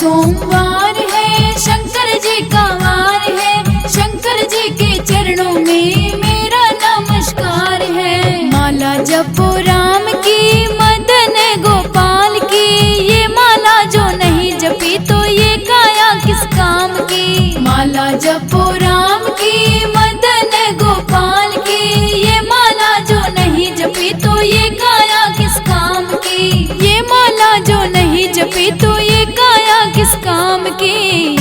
सोमवार है, शंकर जी का वार है, शंकर जी के चरणों में मेरा नमस्कार है। माला जपो राम की, मदन गोपाल की, ये माला जो नहीं जपी तो ये काया किस काम की। माला जपो राम की, मदन गोपाल की, ये माला जो नहीं जपी तो ये काया किस काम की। ये माला जो नहीं जपी तो ये काया किस काम की।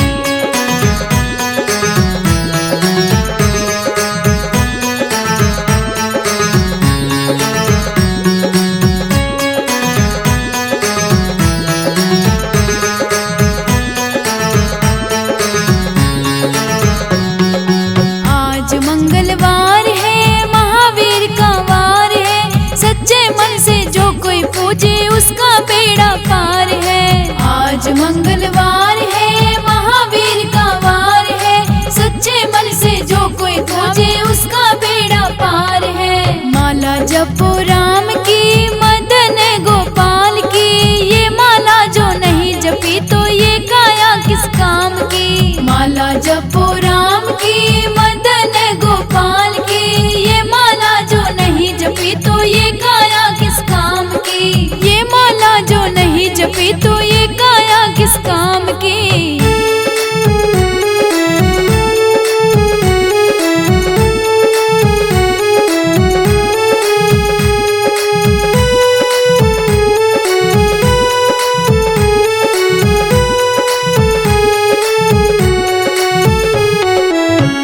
आज मंगलवार है, महावीर का वार है, सच्चे मन से जो कोई पूजे उसका बेड़ा पार है। आज मंगलवार है, महावीर का वार है, सच्चे मन से जो कोई पूजे उसका बेड़ा पार है। माला जपो राम की, मदन गोपाल की, ये माला जो नहीं जपी तो ये काया किस काम की। माला जपो राम की, मदन गोपाल की, ये माला जो नहीं जपी तो ये काया किस काम की। ये माला जो नहीं जपी तो ये काया किस काम की।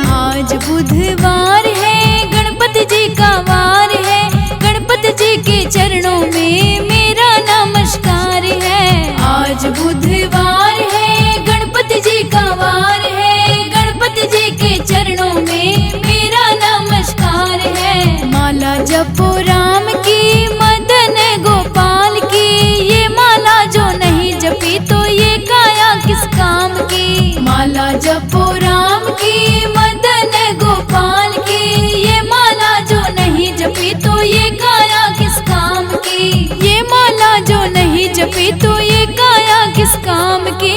आज बुधवार है, गणपति जी का वार है, गणपति जी के चरणों में मेरा नमस्कार है। आज बुधवार है, गणपति जी का वार है, गणपति जी के चरणों में मेरा नमस्कार है। माला जपो राम की, मदन गोपाल की, ये माला जो नहीं जपी तो ये काया किस काम की। माला जपो राम की, मदन गोपाल की, ये माला जो नहीं जपी तो ये काया किस काम की। ये माला जो नहीं जपी तो ये काया किस काम की।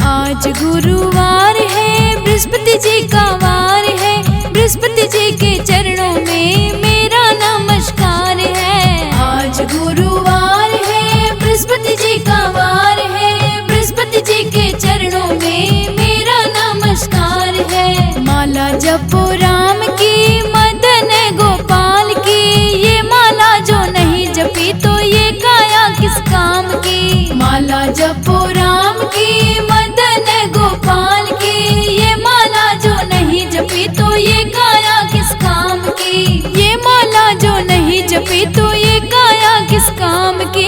आज गुरुवार है, बृहस्पति जी का वार है, बृहस्पति जी के चरणों में मेरा नमस्कार है। आज गुरुवार है, बृहस्पति जी का वार है, बृहस्पति जी के चरणों में मेरा नमस्कार है। माला जपो राम की, मदन गोपाल की, ये माला जो नहीं जपी तो ये काया किस काम की। माला जपो राम की, मदन गोपाल की, ये माला जो नहीं जपी तो ये काया किस काम की। ये माला जो नहीं जपी तो ये काया किस काम की।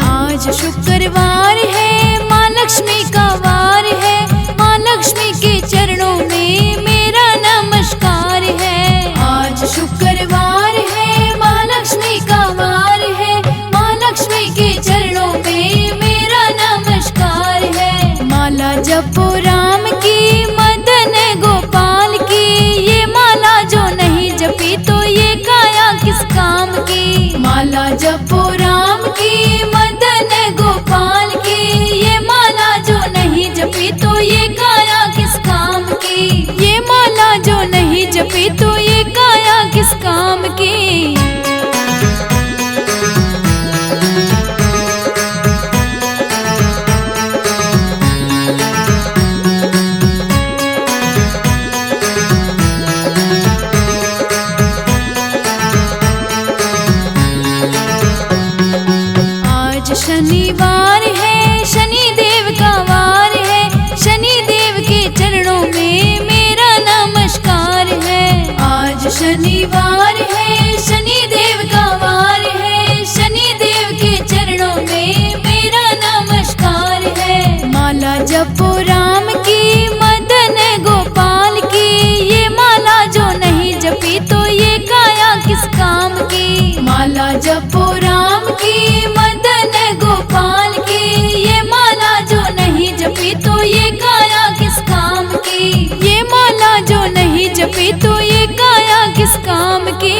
आज शुक्रवार है, माँ लक्ष्मी का वार है, माँ लक्ष्मी के चरणों में मेरा नमस्कार है। आज शुक्रवार है, माँ लक्ष्मी का वार है, माँ लक्ष्मी के चरणों में मेरा नमस्कार है। माला जपो राम की, मदन गोपाल की, ये माला जो नहीं जपी तो ये काया किस काम की। माला जपो राम की, मदन गोपाल की, ये माला जो नहीं जपी तो ये काया किस काम की। ये माला जो नहीं जपी तो ये काया किस काम की। आज शनिवार है, शनि देव का वार है, शनि देव के चरणों में मेरा नमस्कार है। आज शनिवार है, शनि देव का जपो राम की मदन गोपाल की, ये माला जो नहीं जपी तो ये काया किस काम की, ये माला जो नहीं जपी तो ये काया किस काम की।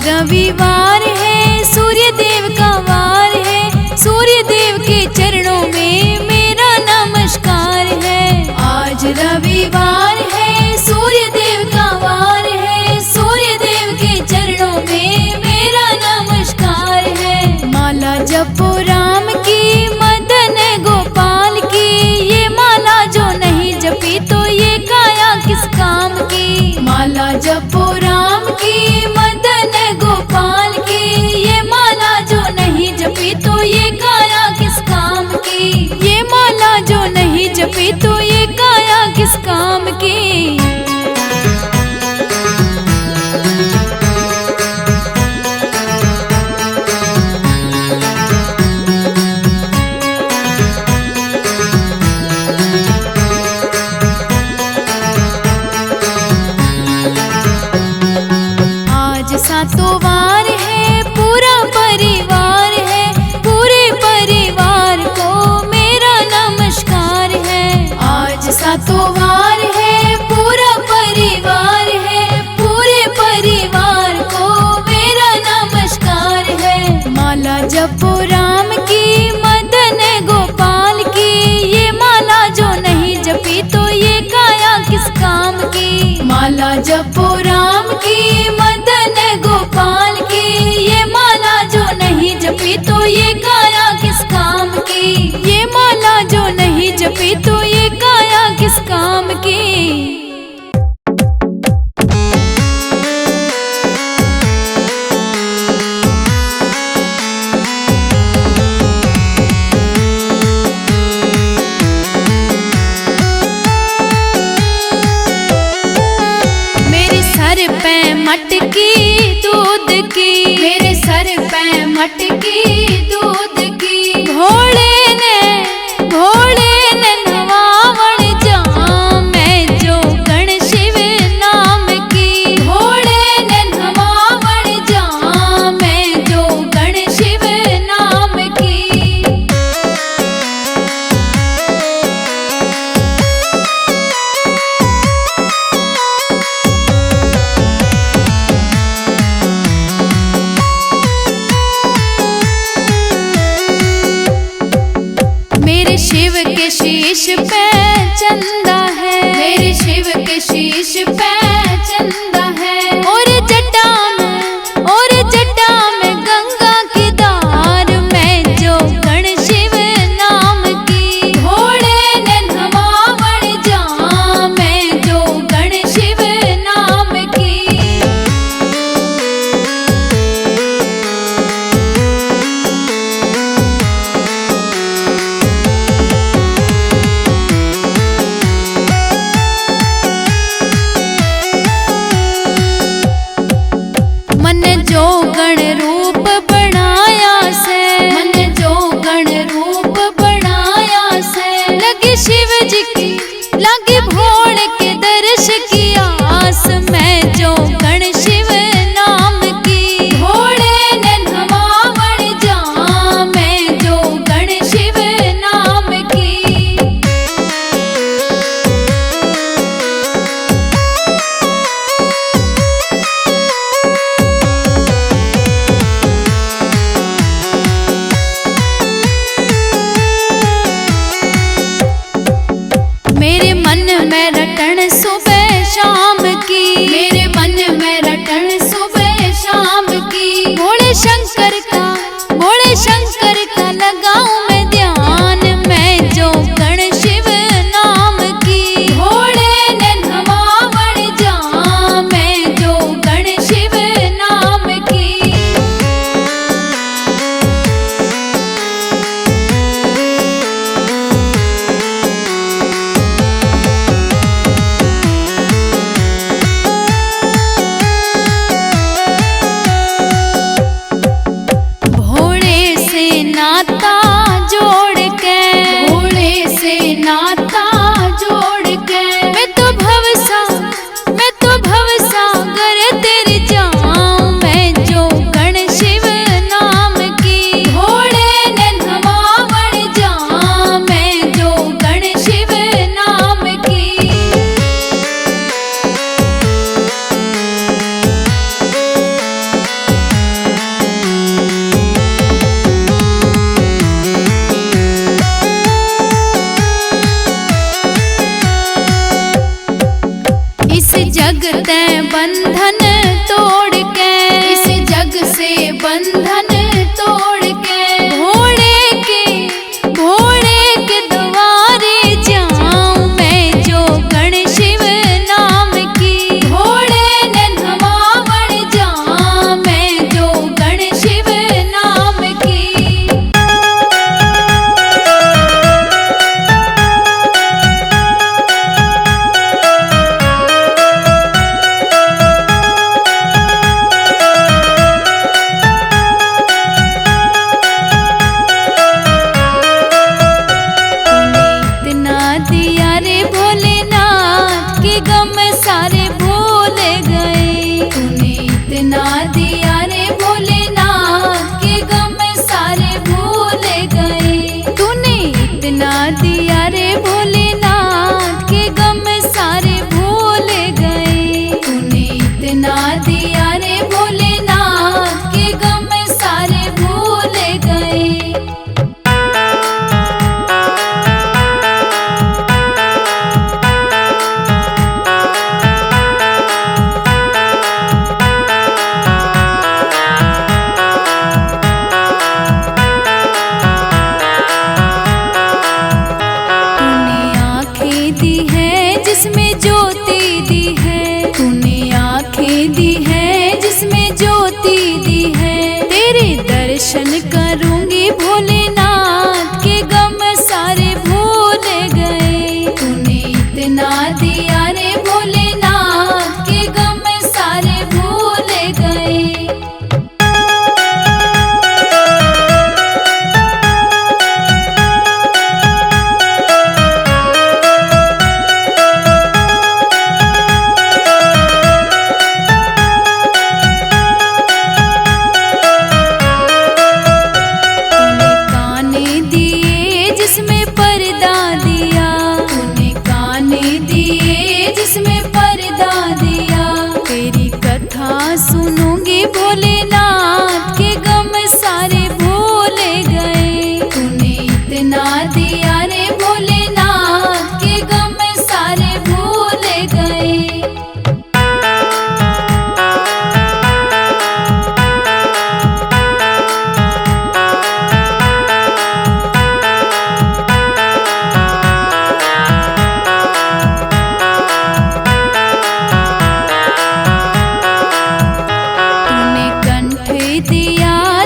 रविवार है सूर्य देव का वार है, सूर्य देव के चरणों में मेरा नमस्कार है। आज रविवार है सूर्य देव का वार है, सूर्य देव के चरणों में मेरा नमस्कार है। माला जपो राम की मदन गोपाल की, ये माला जो नहीं जपी तो ये काया किस काम की। माला जपो राम की मदन गोपाल की, ये माला जो नहीं जपी तो ये काया किस काम की, ये माला जो नहीं जपी तो ये काया किस काम की। सातों वार है पूरा परिवार है, पूरे परिवार को मेरा नमस्कार है। आज सातों वार है पूरा परिवार है, पूरे परिवार को मेरा नमस्कार है। माला जपो राम की मदन गोपाल की, ये माला जो नहीं जपी तो ये काया किस काम की। माला जपो राम की मदन गोपाल की, ये माला जो नहीं जपी तो ये काया किस काम की, ये माला जो नहीं जपी तो ये काया किस काम की। पे मटकी दूध की, मेरे सर पे मटकी दूध की, घोड़े ने नवावण जा मैं जो गण शिव नाम की। घोड़े ने नवावण जा मैं जो गण शिव नाम की। मेरे शिव के शीश पे चंदा है, मेरे शिव के शीश पे चंदा है। और जटा में गंगा की धार मैं जो गण शिव नाम की। घोड़े ने नवावण जा मैं जो गण शिव नाम की। दिया रे भोलेनाथ के गम सारे भूल गए। जिसमें ज्योति दी है, तूने आँखें दी है जिसमें ज्योति दी है। तेरे दर्शन करूंगी भोलेनाथ के गम सारे भूल गए। तूने इतना दिया रे भोलेनाथ के गम सारे भूल गए। जिसमें पर्दा दिया, तेरी कथा सुनूंगी भोलेनाथ के गम सारे भूल गए। तूने इतना दिया रे भोलेनाथ के गम सारे भूल गए।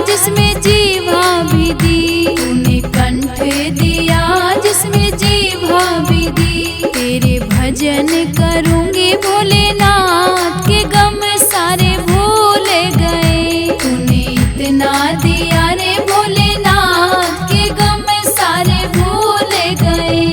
जिसमें जीवा भी दी, तूने कंठ दिया जिसमें जीवा भी दी। तेरे भजन करूंगी भोलेनाथ के गम सारे भूल गए। तूने इतना दिया रे भोलेनाथ के गम सारे भूल गए।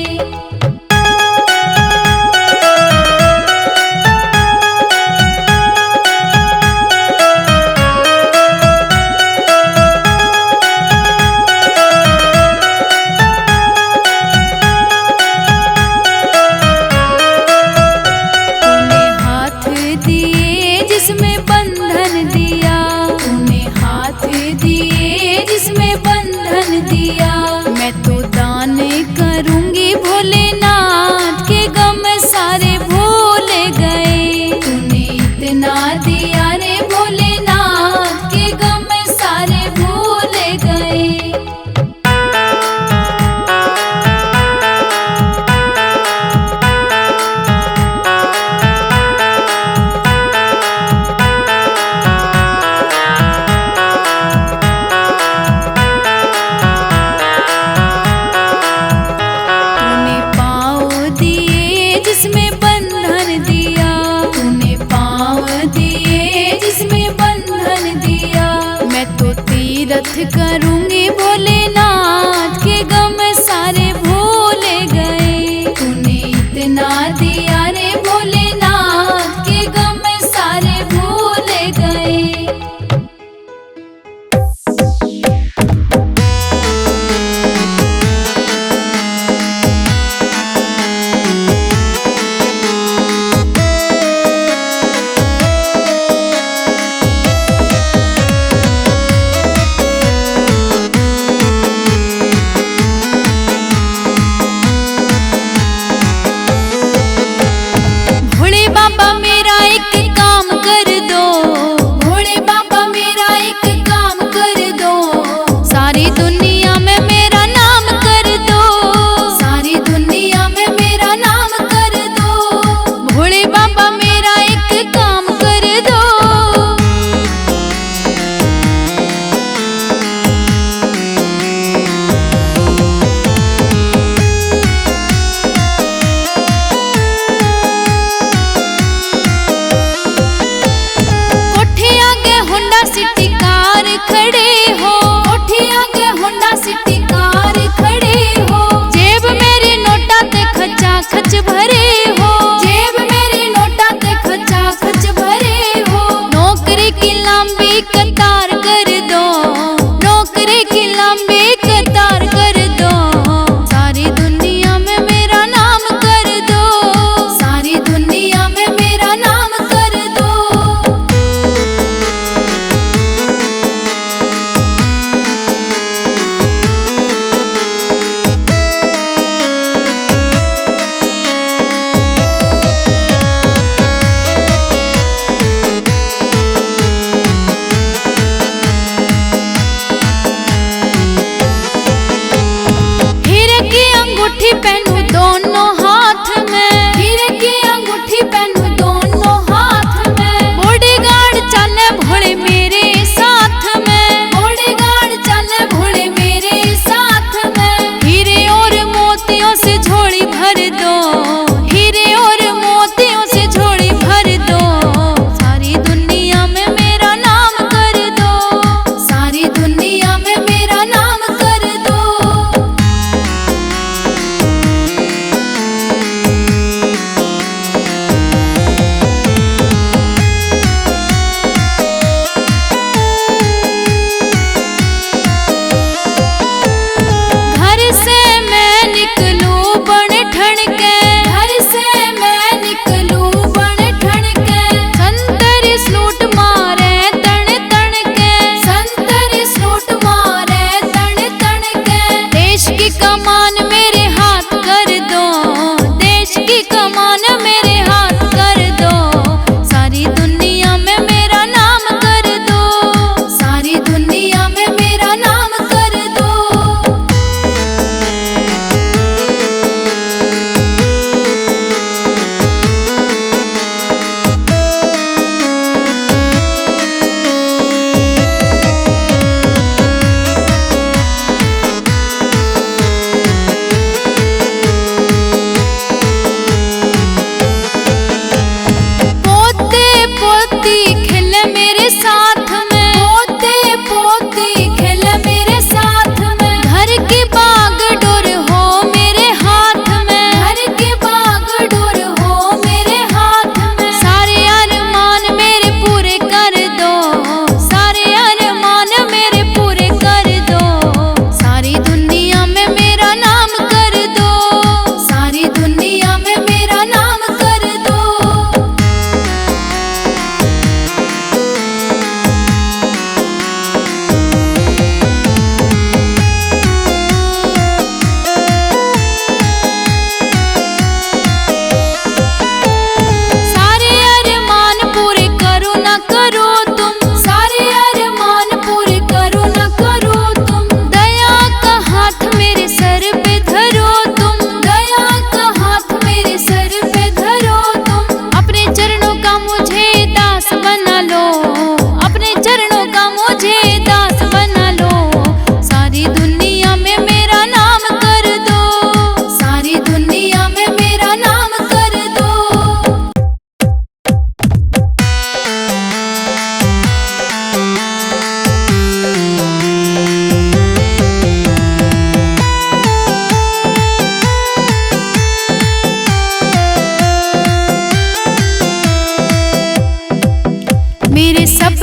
जिसमें बंधन दिया, तूने हाथ दिए जिसमें बंधन दिया। मैं तो दान करूंगी भोलेनाथ के गम सारे भूल गए। तूने इतना दिया रे भोलेनाथ के गम सारे भूल गए। जिसमें बंधन दिया, तूने पाँव दिए जिसमें बंधन दिया। मैं तो तीरथ करूंगी भोलेनाथ के गम सारे भूल गए। तूने इतना दिया रे भोलेनाथ के गम सारे भूल गए।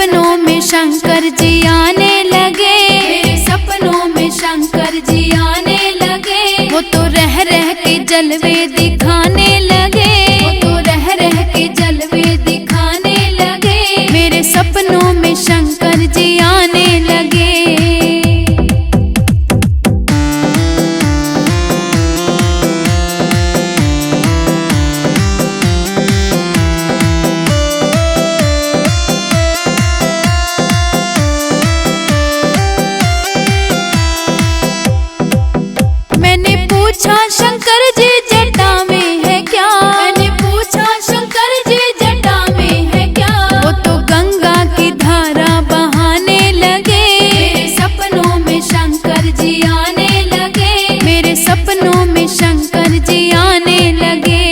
सपनों में शंकर जी आने लगे, मेरे सपनों में शंकर जी आने लगे। वो तो रह रह के जलवे दिखाने लगे, वो तो रह रह के जलवे दिखाने लगे। मेरे सपनों में शंकर जी आने लगे। मैंने पूछा शंकर जी जटा में है क्या, मैंने पूछा शंकर जी जटा में है क्या। वो तो गंगा की धारा बहाने लगे, मेरे सपनों में शंकर जी आने लगे। मेरे सपनों में शंकर जी आने लगे।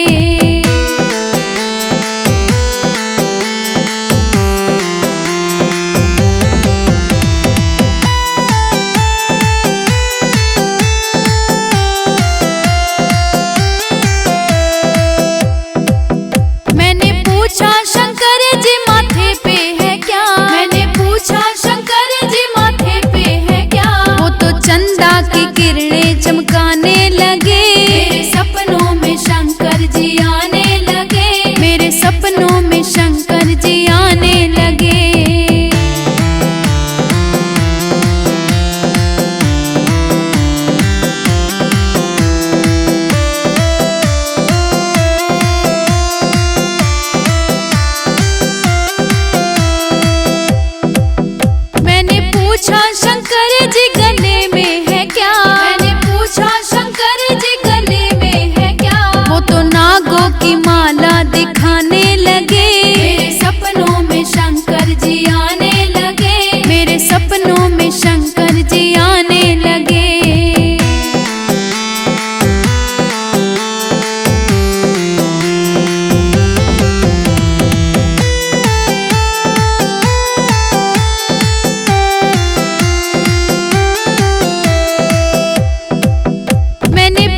पूछा शंकर जी माथे पे है क्या, मैंने पूछा शंकर जी माथे पे है क्या। वो तो चंदा की किरणें चमकाने लगे, मेरे सपनों में शंकर जी आने लगे। मेरे सपनों में शंकर जी आने लगे। पूछा शंकर जी गले में है क्या, मैंने पूछा शंकर जी गले में है क्या। वो तो नागों की माला दिखाने लगे, मेरे सपनों में शंकर जी आने लगे। मेरे सपनों में शंकर जी आने लगे।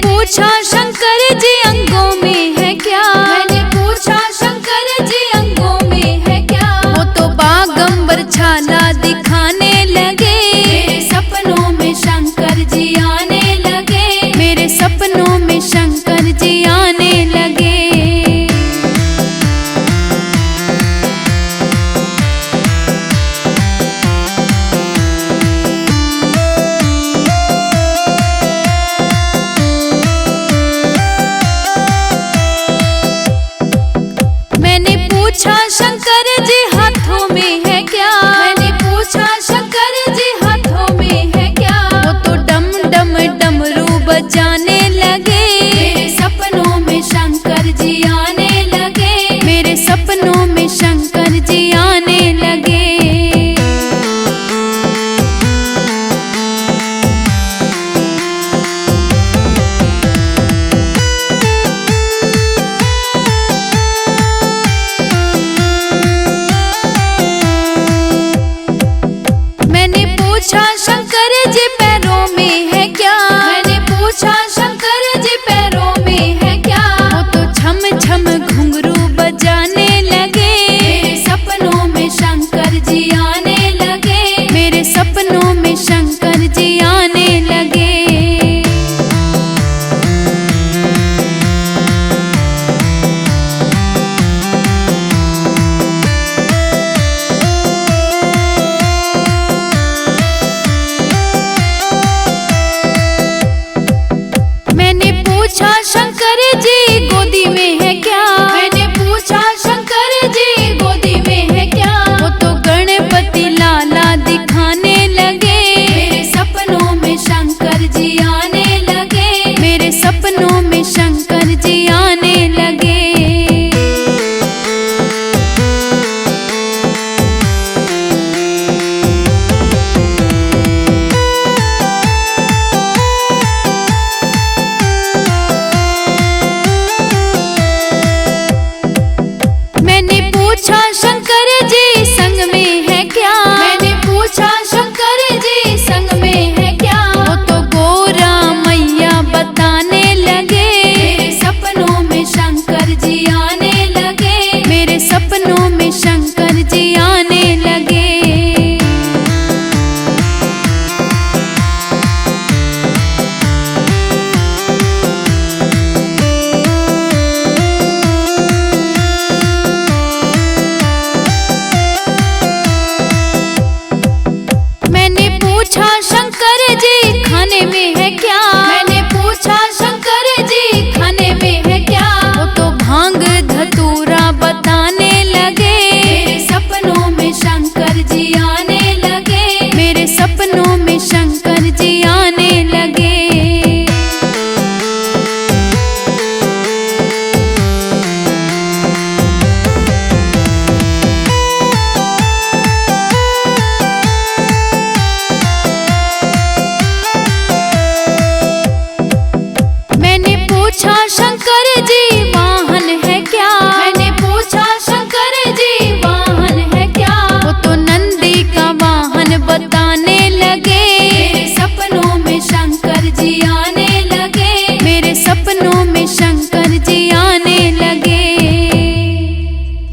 पूछा शंकर जी अंगों में है क्या, मैंने पूछा शंकर जी अंगों में है क्या। वो तो बागंबर छाला